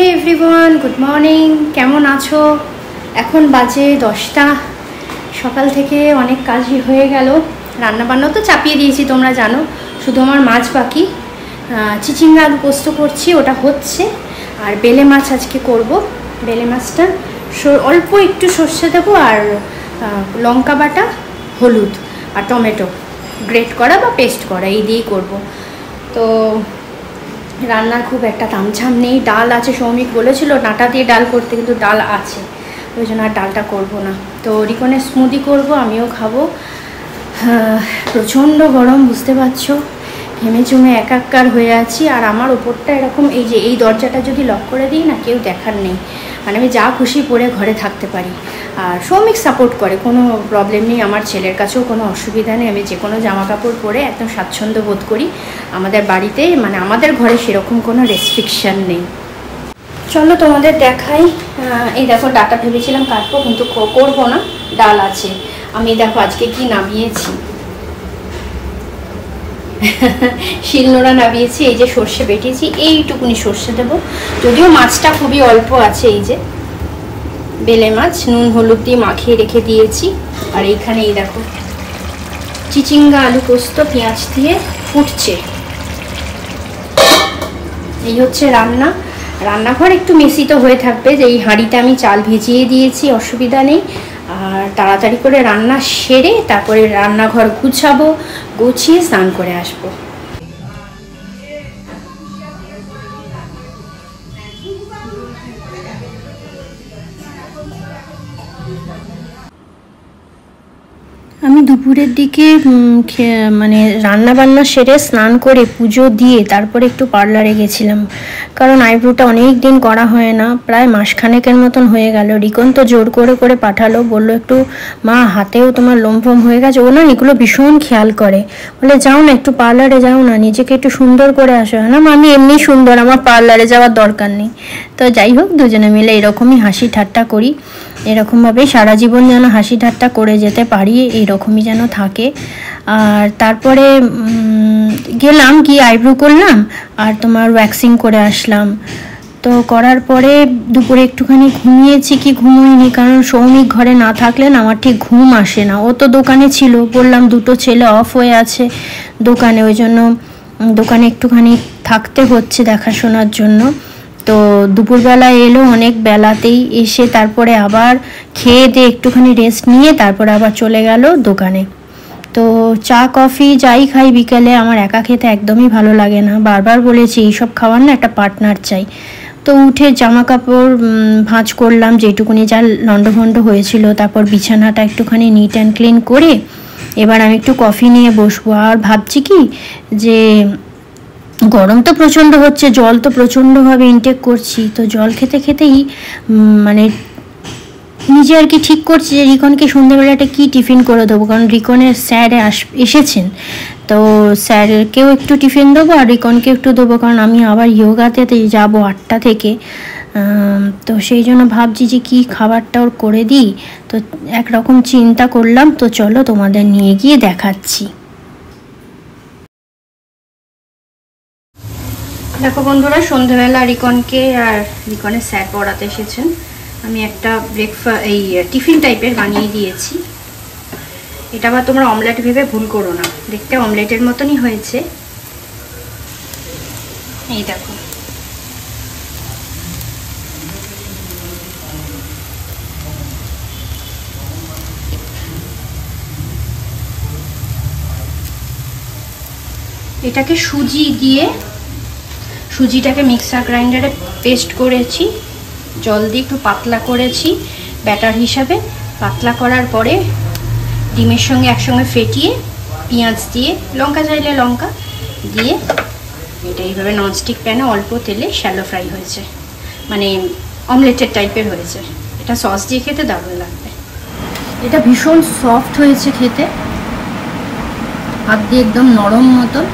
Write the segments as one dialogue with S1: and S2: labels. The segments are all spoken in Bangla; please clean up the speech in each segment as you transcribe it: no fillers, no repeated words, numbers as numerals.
S1: হে এভরিওয়ান, গুড মর্নিং। কেমন আছো? এখন বাজে 10টা। সকাল থেকে অনেক কাজই হয়ে গেল। রান্নাবান্না তো চাপিয়ে দিয়েছি, তোমরা জানো। শুধু আমার মাছ বাকি। চিচিঙ্গা আলু পোস্ত করছি, ওটা হচ্ছে। আর বেলে মাছ আজকে করব। বেলে মাছটা অল্প একটু সর্ষে দেবো, আর লঙ্কা বাটা, হলুদ আর টমেটো গ্রেট করা বা পেস্ট করা, এই দিয়েই করব। তো রান্নার খুব একটা তামঝাম নেই। ডাল আছে, সৌমিক বলেছিল ডাঁটা দিয়ে ডাল করতে, কিন্তু ডাল আছে, ওই জন্য আর ডালটা করবো না। তো রিকনের স্মুদি করব, আমিও খাবো। প্রচণ্ড গরম, বুঝতে পারছো। ঘেমে চুমে একাকার হয়ে আছি। আর আমার ওপরটা এরকম, এই যে এই দরজাটা যদি লক করে দিই না, কেউ দেখার নেই। মানে আমি যা খুশি পরে ঘরে থাকতে পারি। আর সৌমিক সাপোর্ট করে, কোনো প্রবলেম নেই। আমার ছেলের কাছেও কোনো অসুবিধা নেই। আমি যে কোনো জামা কাপড় পরে একদম স্বাচ্ছন্দ্য বোধ করি। আমাদের বাড়িতে, মানে আমাদের ঘরে সেরকম কোনো রেস্ট্রিকশান নেই। চলো তোমাদের দেখাই। এই দেখো, ডাটা ভেবেছিলাম কাটবো, কিন্তু করবো না, ডাল আছে। আমি দেখো আজকে কি নামিয়েছি। শিলনোড়া নামিয়েছি। এই যে সর্ষে বেটেছি, এইটুকুনি সর্ষে দেবো। যদিও মাছটা খুবই অল্প আছে। এই যে বেলে মাছ নুন হলুদ দিয়ে মাখিয়ে রেখে দিয়েছি। আর এইখানে এই দেখো চিচিঙ্গা আলু পোস্ত পেঁয়াজ দিয়ে ফুটছে। এই হচ্ছে রান্না। রান্নাঘর একটু মেসি তো হয়ে থাকবে, যে এই হাঁড়িতে আমি চাল ভিজিয়ে দিয়েছি, অসুবিধা নেই। আর তাড়াতাড়ি করে রান্না সেরে তারপরে রান্নাঘর গুছাবো, গুছিয়ে স্নান করে আসবো। আমি দুপুরের দিকে মানে রান্নাবান্না সেরে স্নান করে পুজো দিয়ে তারপরে একটু পার্লারে গেছিলাম। কারণ আইব্রোটা অনেক দিন করা হয় না, প্রায় মাসখানেকের মতন হয়ে গেল। রিকন তো জোর করে করে পাঠালো, বললো একটু মা হাতেও তোমার লোমফোম হয়ে গেছে। ও না এগুলো ভীষণ খেয়াল করে, বলে যাও না একটু পার্লারে যাও না, নিজেকে একটু সুন্দর করে আসো। না আমি এমনি সুন্দর, আমার পার্লারে যাওয়ার দরকার নেই। তো যাই হোক, দুজনে মিলে এরকমই হাসি ঠাট্টা করি। এরকমভাবেই সারা জীবন যেন হাসি ঠাট্টা করে যেতে পারি, এইরকমই যেন থাকে। আর তারপরে গেলাম, গিয়ে আইব্রো করলাম আর তোমার ওয়্যাক্সিং করে আসলাম। তো করার পরে দুপুরে একটুখানি ঘুমিয়েছি কি ঘুমোইনি, কারণ সৌমিক ঘরে না থাকলে না আমার ঠিক ঘুম আসে না। ও তো দোকানে ছিল, বললাম দুটো ছেলে অফ হয়ে আছে দোকানে, ওই জন্য দোকানে একটুখানি থাকতে হচ্ছে দেখাশোনার জন্য। তো দুপুরবেলা এলো অনেক বেলাতেই, এসে তারপরে আবার খেয়ে দিয়ে একটুখানি রেস্ট নিয়ে তারপরে আবার চলে গেল দোকানে। তো চা কফি যাই খাই বিকেলে, আমার একা খেতে একদমই ভালো লাগে না। বারবার বলেছি এইসব খাওয়ার না একটা পার্টনার চাই। তো উঠে জামা কাপড় ভাঁজ করলাম, যেটুকুনি যা লন্ডভন্ড হয়েছিল। তারপর বিছানাটা একটুখানি নিট অ্যান্ড ক্লিন করে এবার আমি একটু কফি নিয়ে বসবো। আর ভাবছি কি যে গরম তো প্রচণ্ড হচ্ছে, জল তো প্রচণ্ডভাবে ইনটেক করছি। তো জল খেতে খেতেই মানে নিজে আর কি ঠিক করছি যে রিকনকে সন্ধ্যেবেলাটা কি টিফিন করে দেবো। কারণ রিকনের স্যার এসেছেন, তো স্যারকেও একটু টিফিন দেবো আর রিকনকে একটু দেবো, কারণ আমি আবার যোগাতে যাবো 8টা থেকে। তো সেই জন্য ভাবছি যে কী খাবারটা ওর করে দিই। তো একরকম চিন্তা করলাম। তো চলো তোমাদের নিয়ে গিয়ে দেখাচ্ছি। দেখো বন্ধুরা, সন্ধ্যেবেলা রিকনকে আর রিকনের স্যার পড়াতে এসেছেন। আমি একটা এই টিফিন টাইপের বানিয়ে দিয়েছি। এটা আবার তোমরা অমলেট ভেবে ভুল করো না, দেখতে অমলেটের মতনই হয়েছে। এই দেখো, এটাকে সুজি দিয়ে, সুজিটাকে মিক্সার গ্রাইন্ডারে পেস্ট করেছি, জল দিয়ে একটু পাতলা করেছি ব্যাটার হিসাবে। পাতলা করার পরে ডিমের সঙ্গে একসঙ্গে ফেটিয়ে পেঁয়াজ দিয়ে, লঙ্কা চাইলে লঙ্কা দিয়ে, এটা এইভাবে ননস্টিক প্যানে অল্প তেলে শ্যালো ফ্রাই হয়েছে, মানে অমলেটের টাইপের হয়েছে। এটা সস দিয়ে খেতে দারুণ লাগবে। এটা ভীষণ সফট হয়েছে খেতে, হাত দিয়ে একদম নরম মতন।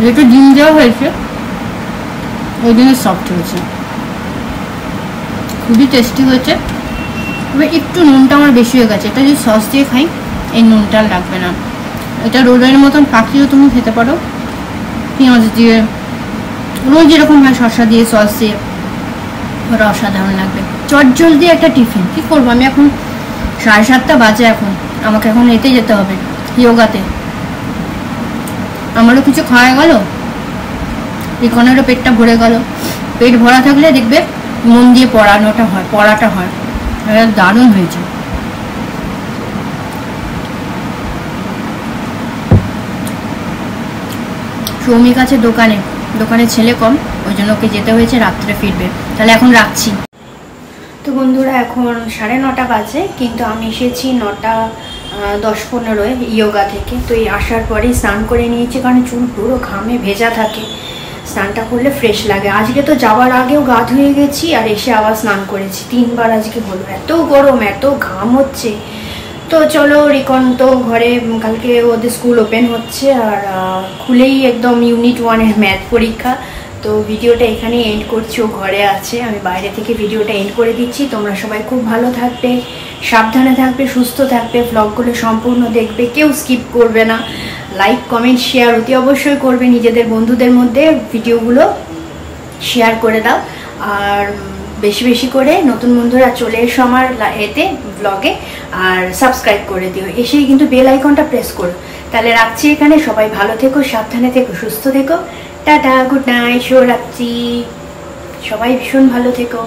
S1: যেটা ডিম দেওয়া হয়েছে ওই জন্য সফট হয়েছে, খুবই টেস্টি হয়েছে। তবে একটু নুনটা আমার বেশি হয়ে গেছে। এটা যদি সস দিয়ে খাই এই নুনটা লাগবে না। এটা রোলের মতন পাকিয়েও তুমি খেতে পারো, পেঁয়াজ দিয়ে রোজ এরকম হয় শসা দিয়ে সস দিয়ে, ওরা অসাধারণ লাগবে। চটজলদি একটা টিফিন। কি করবো আমি এখন, 7:30 বাজে, এখন আমাকে এখন এতে যেতে হবে যোগাতে। আমারও কিছু খাওয়া গেল, রিকনেরও পেটটা ভরে গেল। পেট ভরা থাকলে দেখবে মন দিয়ে পড়াটা হয় দারুণ হয়েছে। সৌমিক আছে দোকানে ছেলে কম, ওই জন্য ওকে যেতে হয়েছে, রাত্রে ফিরবে। তাহলে এখন রাখছি। তো বন্ধুরা এখন 9:30 বাজে, কিন্তু আমি এসেছি 9:10-15 ইয়োগা থেকে। তো এই আসার পরেই স্নান করে নিয়েছি, কারণ চুল পুরো ঘামে ভেজা থাকে, স্নানটা করলে ফ্রেশ লাগে। আজকে তো যাওয়ার আগেও গা ধুয়ে গেছি, আর এসে আবার স্নান করেছি 3 বার আজকে হলো। এত গরম, এত ঘাম হচ্ছে। তো চলো, রিকন তো ঘরে, কালকে ওদের স্কুল ওপেন হচ্ছে, আর খুলেই একদম ইউনিট 1-এর ম্যাথ পরীক্ষা। তো ভিডিওটা এখানে এন্ড করছি, ও ঘরে আছে, আমি বাইরে থেকে ভিডিওটা এন্ড করে দিচ্ছি। তোমরা সবাই খুব ভালো থাকবে, সাবধানে থাকবে, সুস্থ থাকবে, ব্লগগুলো সম্পূর্ণ দেখবে, কেউ স্কিপ করবে না। লাইক কমেন্ট শেয়ার অতি অবশ্যই করবে, নিজেদের বন্ধুদের মধ্যে ভিডিওগুলো শেয়ার করে দাও। আর বেশি বেশি করে নতুন বন্ধুরা চলে এসো আমার এতে ব্লগে, আর সাবস্ক্রাইব করে দিও। এসেই কিন্তু বেল আইকনটা প্রেস করো। তাহলে রাখছি এখানে, সবাই ভালো থেকো, সাবধানে থেকো, সুস্থ থেকো। টাটা, গুড নাইট, শুভরাত্রি, সবাই ভীষণ ভালো থেকো।